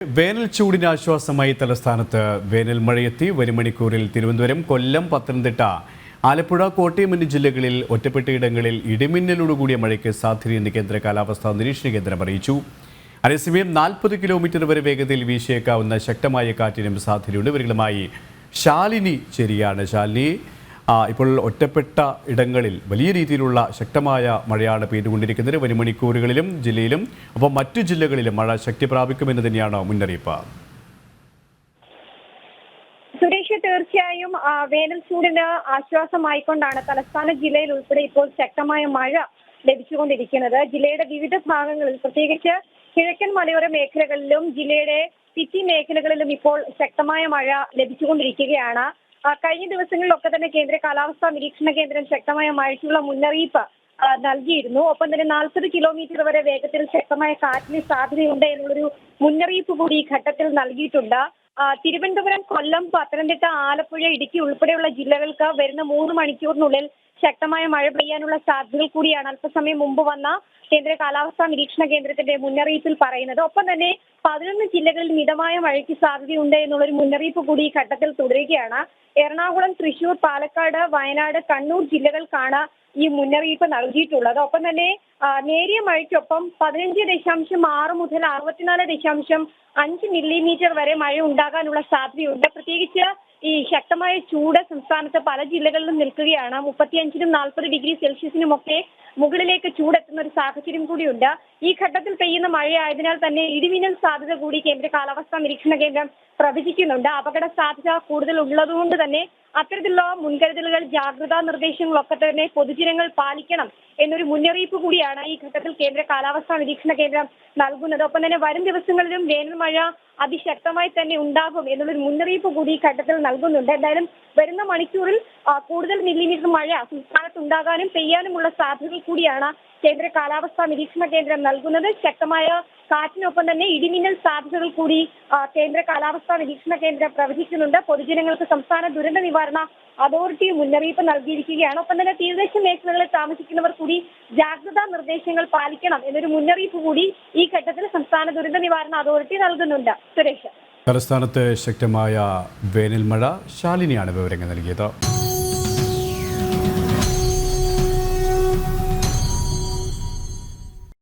വേനൽ ചൂടിന് ആശ്വാസമായി തലസ്ഥാനത്ത് വേനൽ മഴയെത്തി വരും മണിക്കൂറിൽ തിരുവനന്തപുരം, കൊല്ലം, പത്തനംതിട്ട, ആലപ്പുഴ, കോട്ടയം എന്നീ ജില്ലകളിൽ ഒറ്റപ്പെട്ടയിടങ്ങളിൽ ഇടിമിന്നലോടുകൂടിയ മഴയ്ക്ക് സാധ്യതയെന്ന് കേന്ദ്ര കാലാവസ്ഥാ നിരീക്ഷണ കേന്ദ്രം അറിയിച്ചു. അതേസമയം 40 കിലോമീറ്റർ വരെ വേഗതയിൽ വീശിയേക്കാവുന്ന ശക്തമായ കാറ്റിനും സാധ്യതയുണ്ട്. ഇവരുമായി ശാലിനി ചേരുകയാണ്. ശാലിനി, ഇപ്പോൾ ഒറ്റപ്പെട്ട ഇടങ്ങളിൽ വലിയ രീതിയിലുള്ള ശക്തമായ മഴയാണ് പെയ്തുകൊണ്ടിരിക്കുന്നത്. വരും മണിക്കൂറുകളിലും ജില്ലയിലും അപ്പോൾ മറ്റു ജില്ലകളിലും മഴ ശക്തി പ്രാപിക്കുമെന്ന് തന്നെയാണ് മുന്നറിയിപ്പ്. സുരേഷ്, തീർച്ചയായും വേനൽ ചൂടിന് ആശ്വാസമായിക്കൊണ്ടാണ് തലസ്ഥാന ജില്ലയിൽ ഉൾപ്പെടെ ഇപ്പോൾ ശക്തമായ മഴ ലഭിച്ചുകൊണ്ടിരിക്കുന്നത്. ജില്ലയുടെ വിവിധ ഭാഗങ്ങളിൽ, പ്രത്യേകിച്ച് കിഴക്കൻ മലയോര മേഖലകളിലും ജില്ലയുടെ സിറ്റി മേഖലകളിലും ഇപ്പോൾ ശക്തമായ മഴ ലഭിച്ചുകൊണ്ടിരിക്കുകയാണ്. കഴിഞ്ഞ ദിവസങ്ങളിലൊക്കെ തന്നെ കേന്ദ്ര കാലാവസ്ഥാ നിരീക്ഷണ കേന്ദ്രം ശക്തമായ മഴയ്ക്കുള്ള മുന്നറിയിപ്പ് നൽകിയിരുന്നു. ഒപ്പം തന്നെ 40 കിലോമീറ്റർ വരെ വേഗത്തിൽ ശക്തമായ കാറ്റിന് സാധ്യതയുണ്ട് എന്നുള്ളൊരു മുന്നറിയിപ്പ് കൂടി ഈ ഘട്ടത്തിൽ നൽകിയിട്ടുണ്ട്. തിരുവനന്തപുരം, കൊല്ലം, പത്തനംതിട്ട, ആലപ്പുഴ, ഇടുക്കി ഉൾപ്പെടെയുള്ള ജില്ലകൾക്ക് വരുന്ന 3 മണിക്കൂറിനുള്ളിൽ ശക്തമായ മഴ പെയ്യാനുള്ള സാധ്യതകൾ കൂടിയാണ് അല്പസമയം മുമ്പ് വന്ന കേന്ദ്ര കാലാവസ്ഥാ നിരീക്ഷണ കേന്ദ്രത്തിന്റെ മുന്നറിയിപ്പിൽ പറയുന്നത്. ഒപ്പം തന്നെ 11 ജില്ലകളിൽ മിതമായ മഴയ്ക്ക് സാധ്യതയുണ്ട് എന്നുള്ളൊരു മുന്നറിയിപ്പ് കൂടി ഈ ഘട്ടത്തിൽ തുടരുകയാണ്. എറണാകുളം, തൃശൂർ, പാലക്കാട്, വയനാട്, കണ്ണൂർ ജില്ലകൾക്കാണ് ഈ മുന്നറിയിപ്പ് നൽകിയിട്ടുള്ളത്. ഒപ്പം തന്നെ നേരിയ മഴയ്ക്കൊപ്പം 15.6 മുതൽ 64.5 മില്ലിമീറ്റർ വരെ മഴ ഉണ്ടാകാനുള്ള സാധ്യതയുണ്ട്. പ്രത്യേകിച്ച് ഈ ശക്തമായ ചൂട് സംസ്ഥാനത്ത് പല ജില്ലകളിലും നിൽക്കുകയാണ്. 35-നും 40 ഡിഗ്രി സെൽഷ്യസിനുമൊക്കെ മുകളിലേക്ക് ചൂടെത്തുന്ന ഒരു സാഹചര്യം കൂടിയുണ്ട്. ഈ ഘട്ടത്തിൽ പെയ്യുന്ന മഴയായതിനാൽ തന്നെ ഇടിമിന്നൽ സാധ്യത കൂടി കേന്ദ്ര കാലാവസ്ഥാ നിരീക്ഷണ കേന്ദ്രം പ്രവചിക്കുന്നുണ്ട്. അപകട സാധ്യത കൂടുതൽ ഉള്ളതുകൊണ്ട് തന്നെ അത്തരത്തിലുള്ള മുൻകരുതലുകൾ, ജാഗ്രതാ നിർദ്ദേശങ്ങളൊക്കെ തന്നെ പൊതുജനങ്ങൾ പാലിക്കണം എന്നൊരു മുന്നറിയിപ്പ് കൂടിയാണ് ഈ ഘട്ടത്തിൽ കേന്ദ്ര കാലാവസ്ഥാ നിരീക്ഷണ കേന്ദ്രം നൽകുന്നത്. ഒപ്പം തന്നെ വരും ദിവസങ്ങളിലും വേനൽ മഴ അതിശക്തമായി തന്നെ ഉണ്ടാകും എന്നുള്ളൊരു മുന്നറിയിപ്പ് കൂടി ഈ ഘട്ടത്തിൽ നൽകുന്നുണ്ട്. എന്തായാലും വരുന്ന മണിക്കൂറിൽ കൂടുതൽ മില്ലിമീറ്റർ മഴ സംസ്ഥാനത്ത് ഉണ്ടാകാനും പെയ്യാനുമുള്ള സാധ്യതകൾ കൂടിയാണ് കേന്ദ്ര കാലാവസ്ഥാ നിരീക്ഷണ കേന്ദ്രം നൽകുന്നത്. ശക്തമായ കാറ്റിനൊപ്പം തന്നെ ഇടിമിന്നൽ സാധ്യതകൾ കൂടി കേന്ദ്ര കാലാവസ്ഥാ നിരീക്ഷണ കേന്ദ്രം പ്രവചിക്കുന്നുണ്ട്. പൊതുജനങ്ങൾക്ക് സംസ്ഥാന ദുരന്ത നിവാരണ അതോറിറ്റി മുന്നറിയിപ്പ് നൽകിയിരിക്കുകയാണ്. ഒപ്പം തന്നെ തീരദേശ മേഖലകളിൽ താമസിക്കുന്നവർ കൂടി ജാഗ്രതാ നിർദ്ദേശങ്ങൾ പാലിക്കണം എന്നൊരു മുന്നറിയിപ്പ് കൂടി ഈ ഘട്ടത്തിൽ സംസ്ഥാന ദുരന്ത നിവാരണ അതോറിറ്റി നൽകുന്നുണ്ട്. സുരേഷ്, തലസ്ഥാനത്ത് ശക്തമായ വേനൽ മഴ. ശാലിനിയാണ് വിവരങ്ങൾ നൽകിയത്.